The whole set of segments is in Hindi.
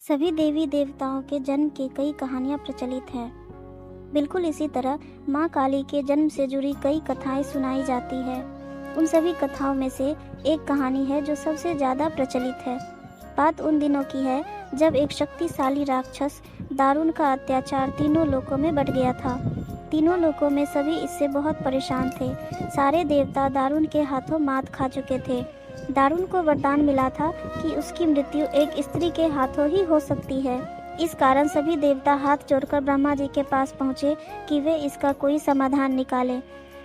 सभी देवी देवताओं के जन्म की कई कहानियाँ प्रचलित हैं। बिल्कुल इसी तरह माँ काली के जन्म से जुड़ी कई कथाएं सुनाई जाती है। उन सभी कथाओं में से एक कहानी है जो सबसे ज़्यादा प्रचलित है। बात उन दिनों की है जब एक शक्तिशाली राक्षस दारुण का अत्याचार तीनों लोकों में बढ़ गया था। तीनों लोकों में सभी इससे बहुत परेशान थे। सारे देवता दारुण के हाथों मात खा चुके थे। दारुण को वरदान मिला था कि उसकी मृत्यु एक स्त्री के हाथों ही हो सकती है। इस कारण सभी देवता हाथ जोड़कर ब्रह्मा जी के पास पहुँचे कि वे इसका कोई समाधान निकालें।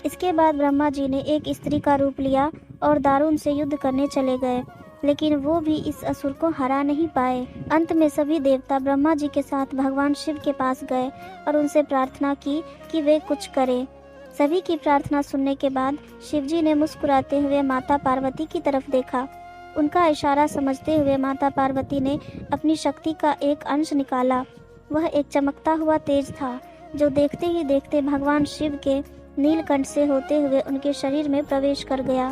इसके बाद ब्रह्मा जी ने एक स्त्री का रूप लिया और दारुण से युद्ध करने चले गए, लेकिन वो भी इस असुर को हरा नहीं पाए। अंत में सभी देवता ब्रह्मा जी के साथ भगवान शिव के पास गए और उनसे प्रार्थना की कि वे कुछ करें। सभी की प्रार्थना सुनने के बाद शिवजी ने मुस्कुराते हुए माता पार्वती की तरफ देखा। उनका इशारा समझते हुए माता पार्वती ने अपनी शक्ति का एक अंश निकाला। वह एक चमकता हुआ तेज था जो देखते ही देखते भगवान शिव के नीलकंठ से होते हुए उनके शरीर में प्रवेश कर गया।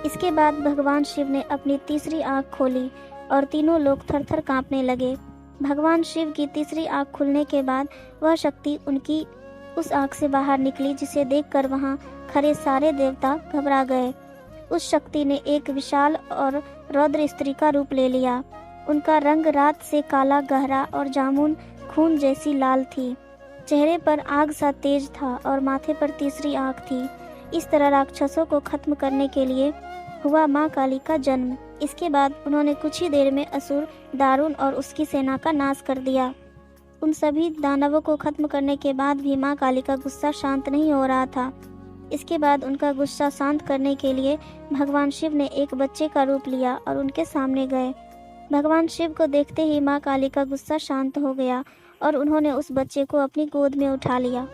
इसके बाद भगवान शिव ने अपनी तीसरी आंख खोली और तीनों लोग थरथर कांपने लगे। भगवान शिव की तीसरी आंख खुलने के बाद वह शक्ति उनकी उस आंख से बाहर निकली, जिसे देखकर वहां खड़े सारे देवता घबरा गए। उस शक्ति ने एक विशाल और रौद्र स्त्री का रूप ले लिया। उनका रंग रात से काला, गहरा और जामुन खून जैसी लाल थी। चेहरे पर आग सा तेज था और माथे पर तीसरी आंख थी। इस तरह राक्षसों को खत्म करने के लिए हुआ माँ काली का जन्म। इसके बाद उन्होंने कुछ ही देर में असुर दारुण और उसकी सेना का नाश कर दिया। उन सभी दानवों को खत्म करने के बाद भी माँ काली का गुस्सा शांत नहीं हो रहा था। इसके बाद उनका गुस्सा शांत करने के लिए भगवान शिव ने एक बच्चे का रूप लिया और उनके सामने गए। भगवान शिव को देखते ही माँ काली का गुस्सा शांत हो गया और उन्होंने उस बच्चे को अपनी गोद में उठा लिया।